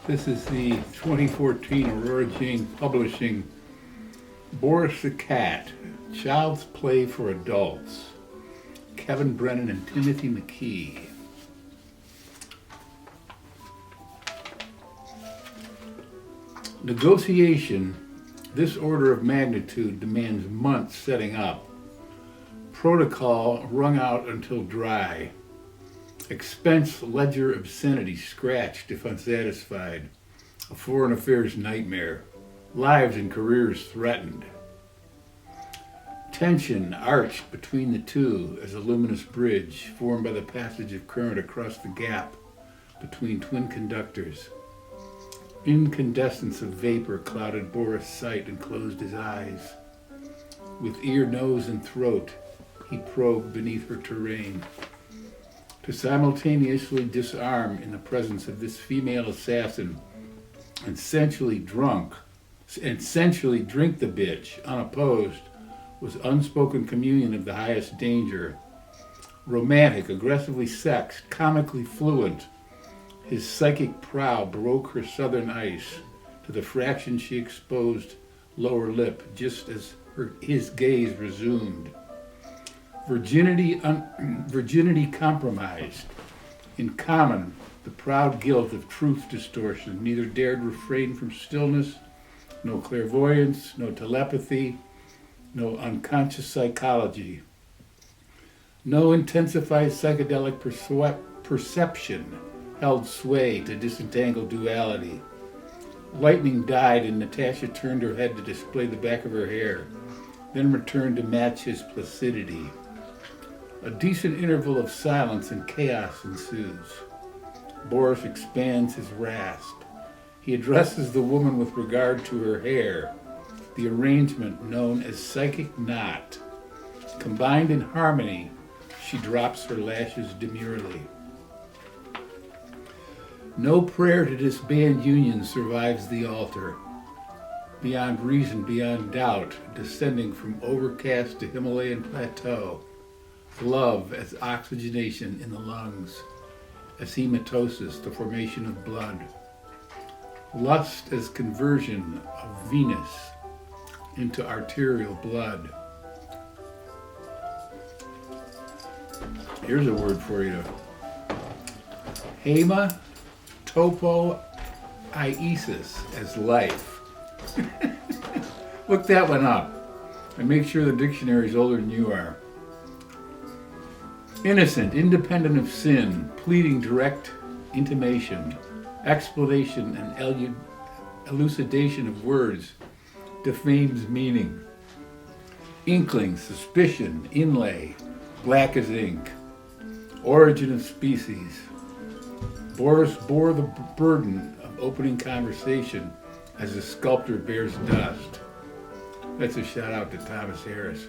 This is the 2014 Aurora Jane Publishing Boris the Cat, Child's Play for Adults. Kevin Brennan and Timothy McKee. Negotiation, this order of magnitude demands months setting up. Protocol wrung out until dry. Expense ledger obscenity scratched if unsatisfied. A foreign affairs nightmare. Lives and careers threatened. Tension arched between the two as a luminous bridge formed by the passage of current across the gap between twin conductors. Incandescence of vapor clouded Boris' sight and closed his eyes. With ear, nose, and throat, he probed beneath her terrain. To simultaneously disarm in the presence of this female assassin and sensually drink the bitch unopposed was unspoken communion of the highest danger. Romantic, aggressively sexed, comically fluent, his psychic prow broke her southern ice to the fraction she exposed lower lip just as his gaze resumed. Virginity compromised. In common, the proud guilt of truth distortion. Neither dared refrain from stillness, no clairvoyance, no telepathy, no unconscious psychology. No intensified psychedelic perception held sway to disentangle duality. Lightning died and Natasha turned her head to display the back of her hair, then returned to match his placidity. A decent interval of silence and chaos ensues. Boris expands his rasp. He addresses the woman with regard to her hair, the arrangement known as psychic knot. Combined in harmony, she drops her lashes demurely. No prayer to disband union survives the altar. Beyond reason, beyond doubt, descending from overcast to Himalayan plateau. Love as oxygenation in the lungs, as hematosis, the formation of blood. Lust as conversion of Venus into arterial blood. Here's a word for you. Hema topo iesis as life. Look that one up and make sure the dictionary is older than you are. Innocent, independent of sin, pleading direct intimation, explanation and elucidation of words, defames meaning. Inkling, suspicion, inlay, black as ink. Origin of species. Boris bore the burden of opening conversation as a sculptor bears dust. That's a shout out to Thomas Harris.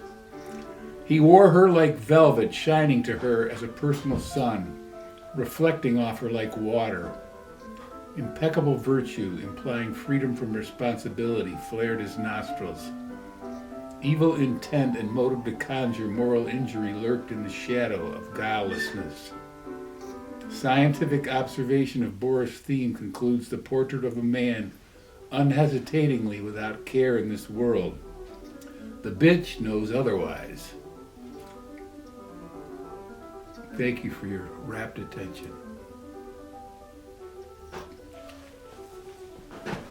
He wore her like velvet, shining to her as a personal sun, reflecting off her like water. Impeccable virtue, implying freedom from responsibility, flared his nostrils. Evil intent and motive to conjure moral injury lurked in the shadow of guilelessness. Scientific observation of Boris' theme concludes the portrait of a man unhesitatingly without care in this world. The bitch knows otherwise. Thank you for your rapt attention.